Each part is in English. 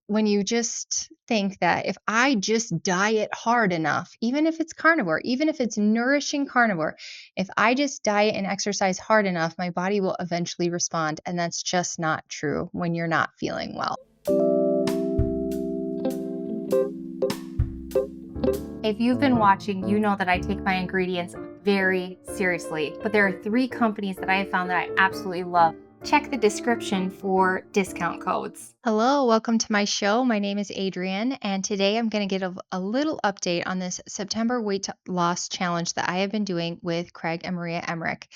when you just think that if I just diet hard enough, even if it's carnivore, even if it's nourishing carnivore, if I just diet and exercise hard enough, my body will eventually respond. And that's just not true when you're not feeling well. If you've been watching, you know that I take my ingredients very seriously, but there are 3 companies that I have found that I absolutely love. Check the description for discount codes. Hello, welcome to my show. My name is Adrienne, and today I'm going to get a little update on this September loss challenge that I have been doing with Craig and Maria Emmerich.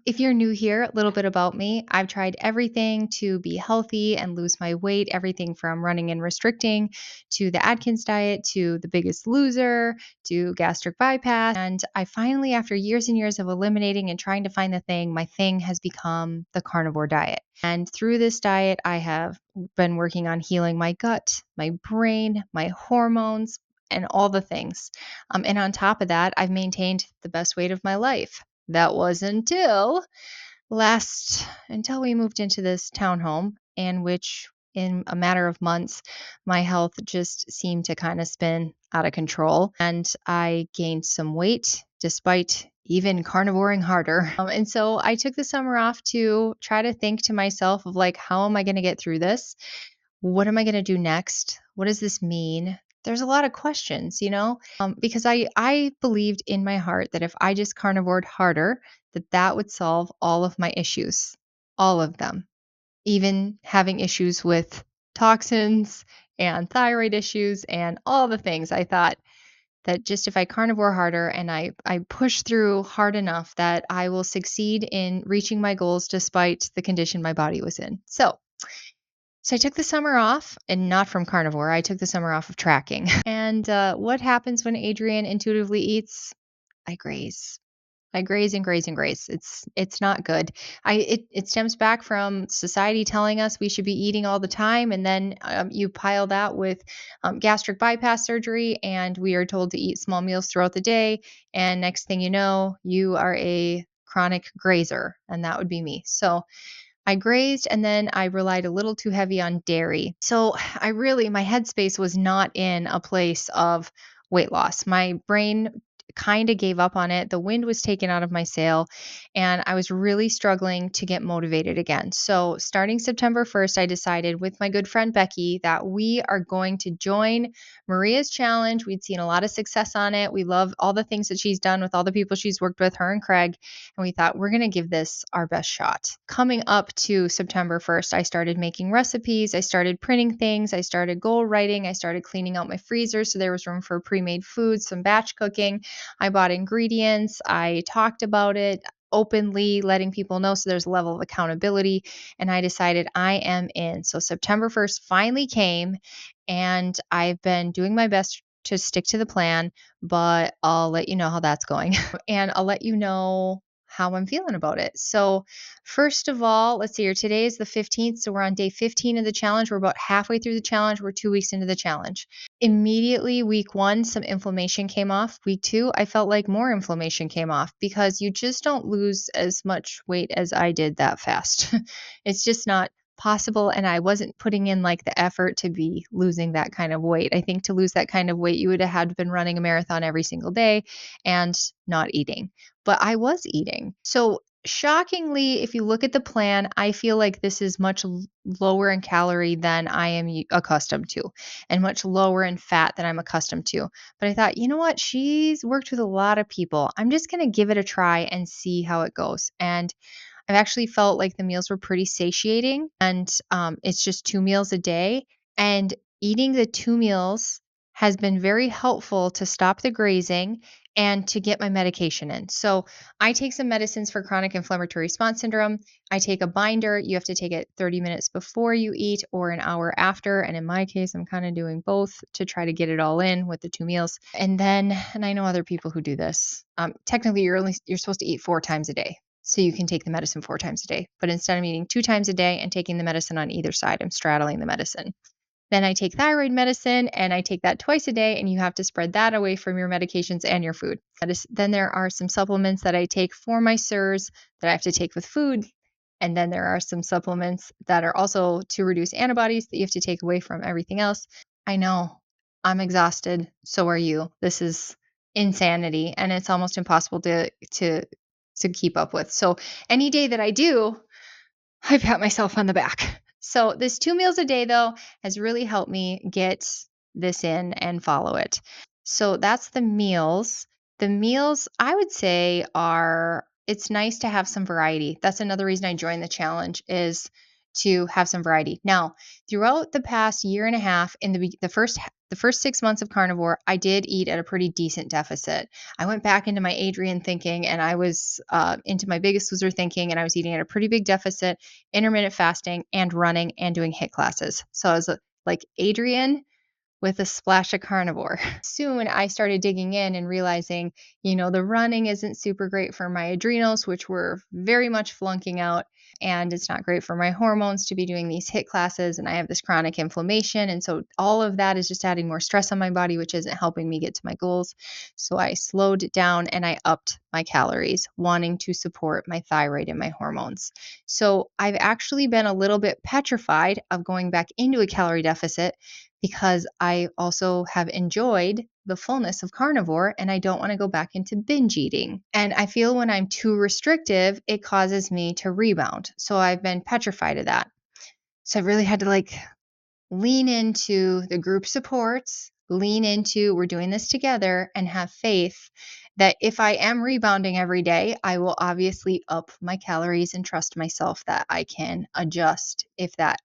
If you're new here, a little bit about me. I've tried everything to be healthy and lose my weight, everything from running and restricting to the Atkins diet to the Biggest Loser to gastric bypass. And I finally, after years and years of eliminating and trying to find the thing, my thing has become the carnivore diet. And through this diet, I have been working on healing my gut, my brain, my hormones, and all the things. And on top of that, I've maintained the best weight of my life. That was until we moved into this townhome, in which in a matter of months, my health just seemed to kind of spin out of control. And I gained some weight despite even carnivoring harder. And so I took the summer off to try to think to myself of like, how am I going to get through this? What am I going to do next? What does this mean? There's a lot of questions, because I believed in my heart that if I just carnivored harder, that would solve all of my issues, all of them, even having issues with toxins and thyroid issues and all the things. I thought that just if I carnivore harder and I push through hard enough that I will succeed in reaching my goals despite the condition my body was in. So I took the summer off, and not from carnivore. I took the summer off of tracking. And what happens when Adrienne intuitively eats? I graze. I graze and graze and graze. It's not good. It stems back from society telling us we should be eating all the time, and then you pile that with gastric bypass surgery, and we are told to eat small meals throughout the day. And next thing you know, you are a chronic grazer, and that would be me. So I grazed and then I relied a little too heavy on dairy. So my headspace was not in a place of weight loss. My brain kind of gave up on it. The wind was taken out of my sail and I was really struggling to get motivated again. So starting September 1st, I decided with my good friend Becky that we are going to join Maria's challenge. We'd seen a lot of success on it. We love all the things that she's done with all the people she's worked with, her and Craig. And we thought, we're going to give this our best shot. Coming up to September 1st, I started making recipes. I started printing things. I started goal writing. I started cleaning out my freezer so there was room for pre-made foods, some batch cooking. I bought ingredients. I talked about it openly, letting people know so there's a level of accountability. And I decided I am in. So September 1st finally came, and I've been doing my best to stick to the plan, but I'll let you know how that's going. And I'll let you know how I'm feeling about it. So, first of all, let's see here. Today is the 15th. So, we're on day 15 of the challenge. We're about halfway through the challenge. We're 2 weeks into the challenge. Immediately, week 1, some inflammation came off. Week 2, I felt like more inflammation came off because you just don't lose as much weight as I did that fast. It's just not possible. And I wasn't putting in like the effort to be losing that kind of weight. I think to lose that kind of weight, you would have had been running a marathon every single day and not eating. But I was eating. So shockingly, if you look at the plan, I feel like this is much lower in calorie than I am accustomed to, and much lower in fat than I'm accustomed to. But I thought, you know what? She's worked with a lot of people. I'm just going to give it a try and see how it goes. And I've actually felt like the meals were pretty satiating, and it's just 2 meals a day. And eating the 2 meals has been very helpful to stop the grazing and to get my medication in. So I take some medicines for chronic inflammatory response syndrome. I take a binder. You have to take it 30 minutes before you eat or an hour after. And in my case, I'm kind of doing both to try to get it all in with the 2 meals. And I know other people who do this. Technically, you're supposed to eat 4 times a day. So you can take the medicine 4 times a day. But instead of eating 2 times a day and taking the medicine on either side, I'm straddling the medicine. Then I take thyroid medicine and I take that twice a day, and you have to spread that away from your medications and your food. Then there are some supplements that I take for my SIRS that I have to take with food. And then there are some supplements that are also to reduce antibodies that you have to take away from everything else. I know. I'm exhausted. So are you. This is insanity and it's almost impossible to keep up with. So any day that I do, I pat myself on the back. So this 2 meals a day though has really helped me get this in and follow it. So that's the meals. The meals I would say are it's nice to have some variety. That's another reason I joined the challenge is to have some variety. Now, throughout the past year and a half in the first 6 months of carnivore, I did eat at a pretty decent deficit. I went back into my Adrian thinking and I was into my biggest loser thinking and I was eating at a pretty big deficit, intermittent fasting and running and doing HIIT classes. So I was like Adrian with a splash of carnivore. Soon I started digging in and realizing, the running isn't super great for my adrenals, which were very much flunking out. And it's not great for my hormones to be doing these HIIT classes. And I have this chronic inflammation. And so all of that is just adding more stress on my body, which isn't helping me get to my goals. So I slowed down and I upped my calories, wanting to support my thyroid and my hormones. So I've actually been a little bit petrified of going back into a calorie deficit because I also have enjoyed the fullness of carnivore and I don't want to go back into binge eating. And I feel when I'm too restrictive, it causes me to rebound. So I've been petrified of that. So I really had to lean into the group supports, lean into we're doing this together and have faith that if I am rebounding every day, I will obviously up my calories and trust myself that I can adjust if that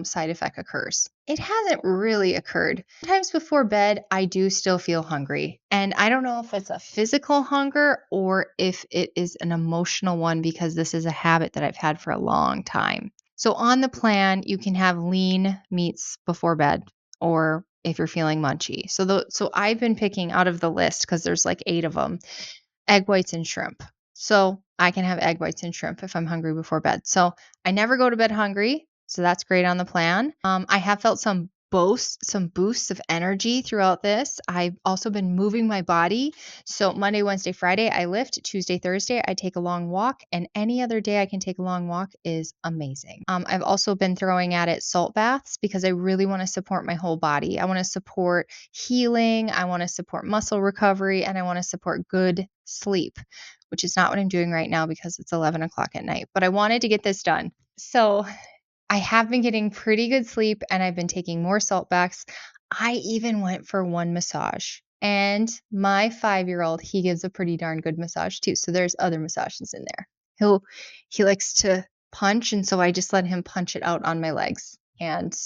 side effect occurs. It hasn't really occurred. Sometimes before bed, I do still feel hungry. And I don't know if it's a physical hunger or if it is an emotional one because this is a habit that I've had for a long time. So on the plan, you can have lean meats before bed or if you're feeling munchy. So I've been picking out of the list because there's like 8 of them egg whites and shrimp. So I can have egg whites and shrimp if I'm hungry before bed. So I never go to bed hungry. So that's great on the plan. I have felt some boosts of energy throughout this. I've also been moving my body. So Monday, Wednesday, Friday, I lift. Tuesday, Thursday, I take a long walk. And any other day I can take a long walk is amazing. I've also been throwing at it salt baths because I really want to support my whole body. I want to support healing. I want to support muscle recovery and I want to support good sleep, which is not what I'm doing right now because it's 11 o'clock at night. But I wanted to get this done. So I have been getting pretty good sleep and I've been taking more salt baths. I even went for one massage. And my 5-year-old, he gives a pretty darn good massage too. So there's other massages in there. He likes to punch and so I just let him punch it out on my legs and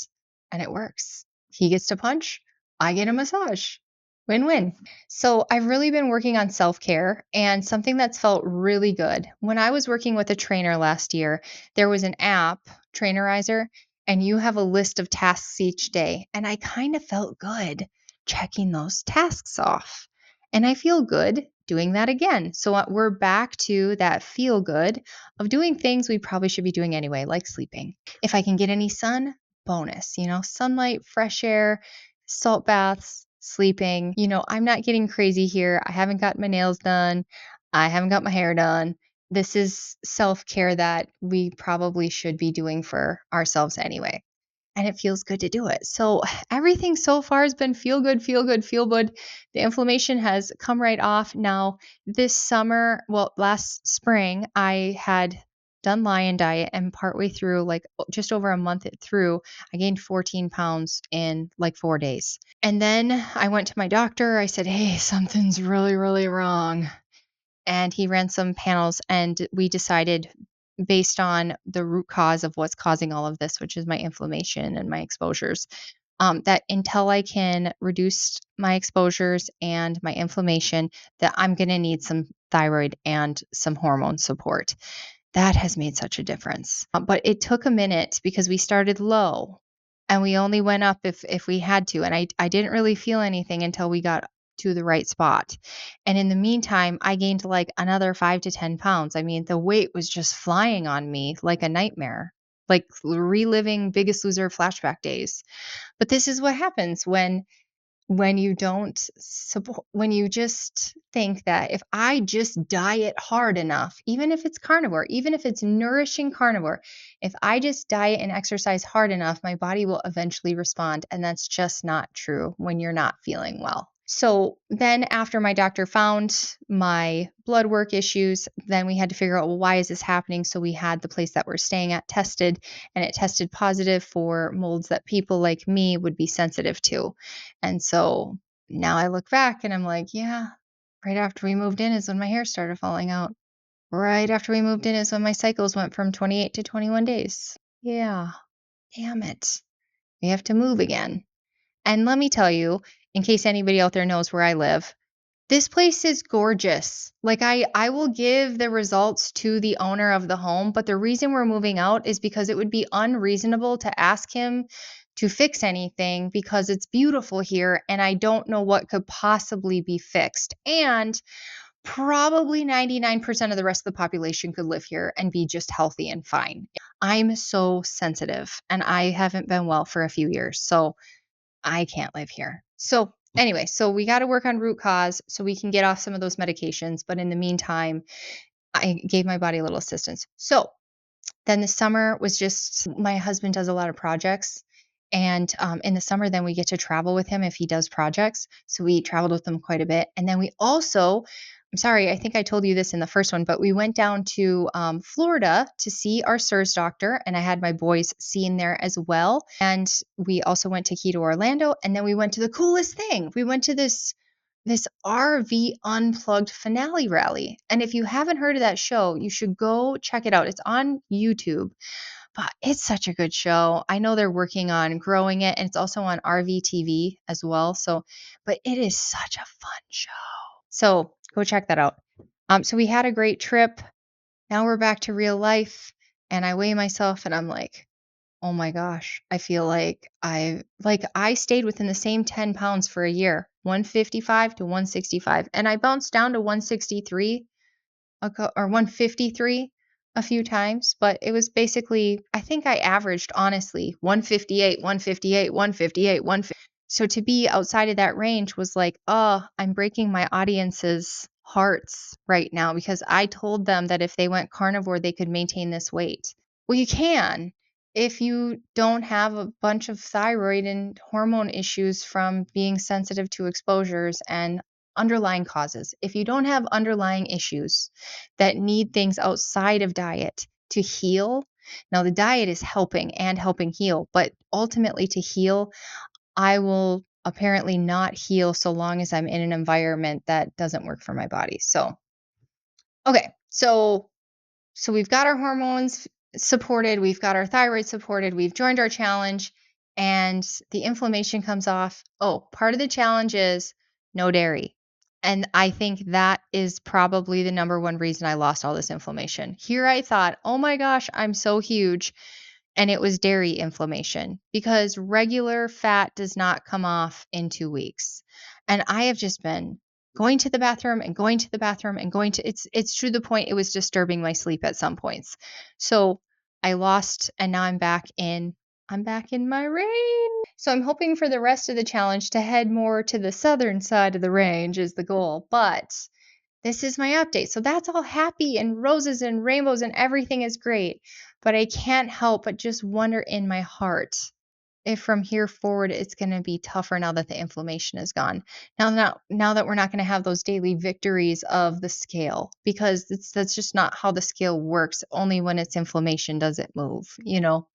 it works. He gets to punch, I get a massage. Win-win. So I've really been working on self-care and something that's felt really good. When I was working with a trainer last year, there was an app, Trainerizer, and you have a list of tasks each day. And I kind of felt good checking those tasks off. And I feel good doing that again. So we're back to that feel good of doing things we probably should be doing anyway, like sleeping. If I can get any sun, bonus, sunlight, fresh air, salt baths, sleeping. I'm not getting crazy here. I haven't got my nails done. I haven't got my hair done. This is self care that we probably should be doing for ourselves anyway. And it feels good to do it. So everything so far has been feel good, feel good, feel good. The inflammation has come right off. Now, this summer, well, last spring, I had done Lion Diet and partway through, like just over a month through, I gained 14 pounds in like 4 days. And then I went to my doctor. I said, hey, something's really, really wrong. And he ran some panels and we decided based on the root cause of what's causing all of this, which is my inflammation and my exposures, that until I can reduce my exposures and my inflammation, that I'm going to need some thyroid and some hormone support. That has made such a difference. But it took a minute because we started low and we only went up if we had to. And I didn't really feel anything until we got to the right spot. And in the meantime, I gained like another 5 to 10 pounds. I mean, the weight was just flying on me like a nightmare, like reliving Biggest Loser flashback days. But this is what happens when when you don't support, when you just think that if I just diet hard enough, even if it's carnivore, even if it's nourishing carnivore, if I just diet and exercise hard enough, my body will eventually respond. And that's just not true when you're not feeling well. So then, after my doctor found my blood work issues, then we had to figure out, well, why is this happening? So we had the place that we're staying at tested, and it tested positive for molds that people like me would be sensitive to. And so now I look back and I'm like, yeah, right after we moved in is when my hair started falling out. Right after we moved in is when my cycles went from 28 to 21 days. Yeah, damn it. We have to move again. And let me tell you, in case anybody out there knows where I live, this place is gorgeous. Like I will give the results to the owner of the home, but the reason we're moving out is because it would be unreasonable to ask him to fix anything because it's beautiful here and I don't know what could possibly be fixed. And probably 99% of the rest of the population could live here and be just healthy and fine. I'm so sensitive and I haven't been well for a few years. So I can't live here. So, anyway, so we got to work on root cause so we can get off some of those medications. But in the meantime, I gave my body a little assistance. So, then the summer was just my husband does a lot of projects. And in the summer, then we get to travel with him if he does projects. So we traveled with him quite a bit. And then we also, I'm sorry, I think I told you this in the first one, but we went down to Florida to see our SIRS doctor. And I had my boys seen there as well. And we also went to Key to Orlando. And then we went to the coolest thing. We went to this RV Unplugged finale rally. And if you haven't heard of that show, you should go check it out. It's on YouTube, but it's such a good show. I know they're working on growing it and it's also on RV TV as well. So, but it is such a fun show. So go check that out. So we had a great trip. Now we're back to real life and I weigh myself and I'm like, oh my gosh, I feel like I stayed within the same 10 pounds for a year, 155 to 165. And I bounced down to 163 or 153 a few times, but it was basically, I think I averaged honestly 158, 158, 158, 150. So to be outside of that range was like, oh, I'm breaking my audience's hearts right now because I told them that if they went carnivore, they could maintain this weight. Well, you can if you don't have a bunch of thyroid and hormone issues from being sensitive to exposures and underlying causes. If you don't have underlying issues that need things outside of diet to heal, now the diet is helping and helping heal, but ultimately to heal, I will apparently not heal so long as I'm in an environment that doesn't work for my body. So, okay. So we've got our hormones supported, we've got our thyroid supported, we've joined our challenge, and the inflammation comes off. Oh, part of the challenge is no dairy. And I think that is probably the number one reason I lost all this inflammation. Here I thought, oh my gosh, I'm so huge. And it was dairy inflammation because regular fat does not come off in 2 weeks. And I have just been going to the bathroom and going to the bathroom and going to it's to the point it was disturbing my sleep at some points. So I lost and now I'm back in my range. So I'm hoping for the rest of the challenge to head more to the southern side of the range is the goal. But this is my update. So that's all happy and roses and rainbows and everything is great. But I can't help but just wonder in my heart if from here forward it's going to be tougher now that the inflammation is gone. Now that we're not going to have those daily victories of the scale because that's just not how the scale works. Only when it's inflammation does it move,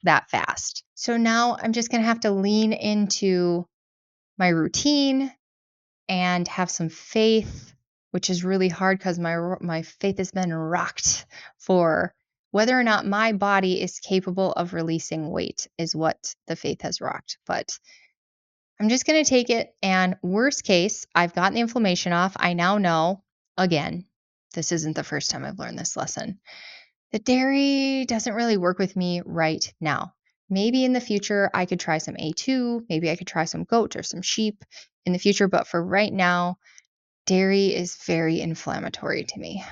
that fast. So now I'm just going to have to lean into my routine and have some faith, which is really hard because my faith has been rocked for whether or not my body is capable of releasing weight is what the faith has rocked. But I'm just going to take it. And worst case, I've gotten the inflammation off. I now know, again, this isn't the first time I've learned this lesson. The dairy doesn't really work with me right now. Maybe in the future, I could try some A2. Maybe I could try some goat or some sheep in the future. But for right now, dairy is very inflammatory to me.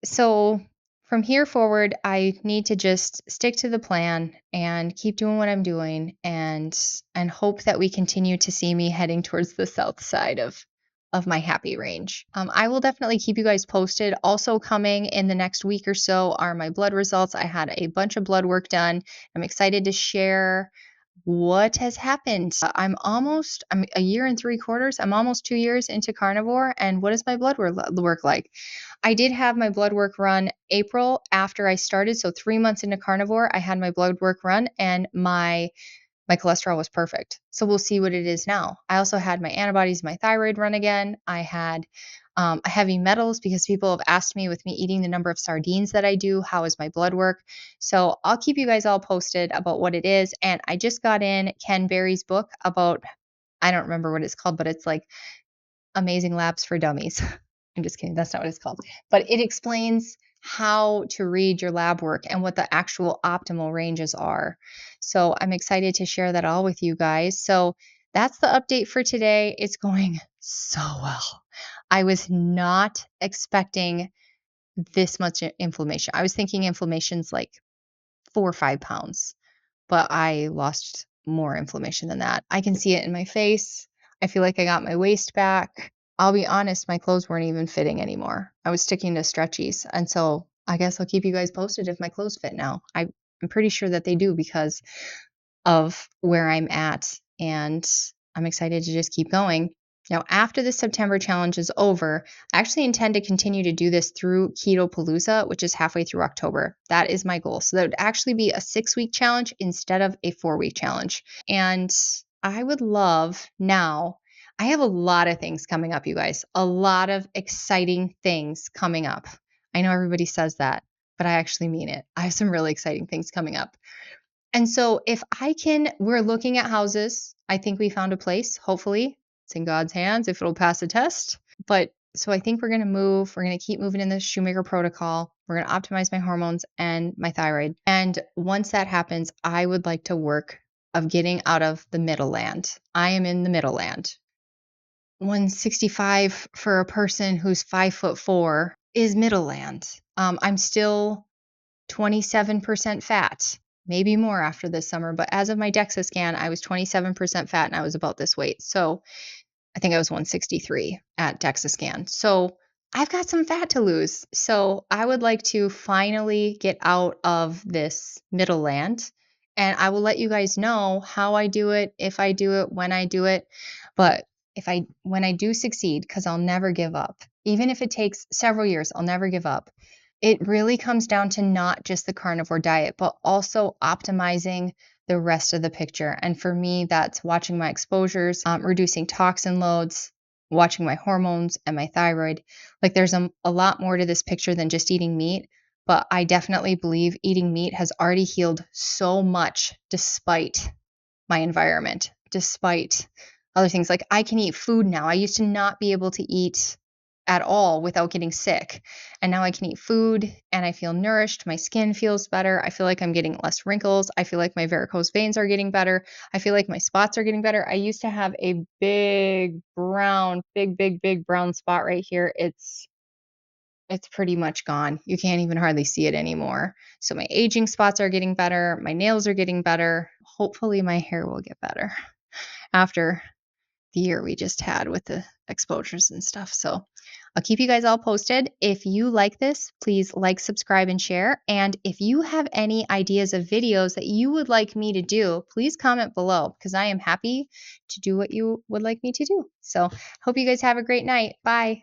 So From here forward, I need to just stick to the plan and keep doing what I'm doing and hope that we continue to see me heading towards the south side of my happy range. I will definitely keep you guys posted. Also coming in the next week or so are my blood results. I had a bunch of blood work done. I'm excited to share what has happened. I'm a year and 3/4. I'm almost 2 years into carnivore. And what is my blood work like? I did have my blood work run April after I started. So 3 months into carnivore, I had my blood work run and my cholesterol was perfect. So we'll see what it is now. I also had my antibodies, my thyroid run again. I had heavy metals because people have asked me with me eating the number of sardines that I do, how is my blood work? So I'll keep you guys all posted about what it is. And I just got in Ken Berry's book about, I don't remember what it's called, but it's like Amazing Labs for Dummies. I'm just kidding. That's not what it's called. But it explains how to read your lab work and what the actual optimal ranges are. So I'm excited to share that all with you guys. So that's the update for today. It's going so well. I was not expecting this much inflammation. I was thinking inflammation's like 4 or 5 pounds, but I lost more inflammation than that. I can see it in my face. I feel like I got my waist back. I'll be honest, my clothes weren't even fitting anymore. I was sticking to stretchies. And so I guess I'll keep you guys posted if my clothes fit now. I'm pretty sure that they do because of where I'm at. And I'm excited to just keep going. Now, after the September challenge is over, I actually intend to continue to do this through Keto Palooza, which is halfway through October. That is my goal. So that would actually be a 6 week challenge instead of a 4 week challenge. And I would love now, I have a lot of things coming up, you guys, a lot of exciting things coming up. I know everybody says that, but I actually mean it. I have some really exciting things coming up. And so if we're looking at houses. I think we found a place. Hopefully, it's in God's hands if it'll pass a test. But so I think we're going to move. We're going to keep moving in the Shoemaker protocol. We're going to optimize my hormones and my thyroid. And once that happens, I would like to work of getting out of the middle land. I am in the middle land. 165 for a person who's 5'4" is middle land. I'm still 27% fat, maybe more after this summer. But as of my DEXA scan, I was 27% fat and I was about this weight. So I think I was 163 at DEXA scan. So I've got some fat to lose. So I would like to finally get out of this middle land. And I will let you guys know how I do it, if I do it, when I do it. But when I do succeed, because I'll never give up, even if it takes several years, I'll never give up. It really comes down to not just the carnivore diet, but also optimizing the rest of the picture. And for me, that's watching my exposures, reducing toxin loads, watching my hormones and my thyroid. Like there's a lot more to this picture than just eating meat. But I definitely believe eating meat has already healed so much despite my environment, despite other things. Like I can eat food now. I used to not be able to eat at all without getting sick. And now I can eat food and I feel nourished. My skin feels better. I feel like I'm getting less wrinkles. I feel like my varicose veins are getting better. I feel like my spots are getting better. I used to have a big brown, big brown spot right here. It's pretty much gone. You can't even hardly see it anymore. So my aging spots are getting better. My nails are getting better. Hopefully my hair will get better after the year we just had with the exposures and stuff. So I'll keep you guys all posted. If you like this, please like, subscribe, and share. And if you have any ideas of videos that you would like me to do, please comment below because I am happy to do what you would like me to do. So hope you guys have a great night. Bye.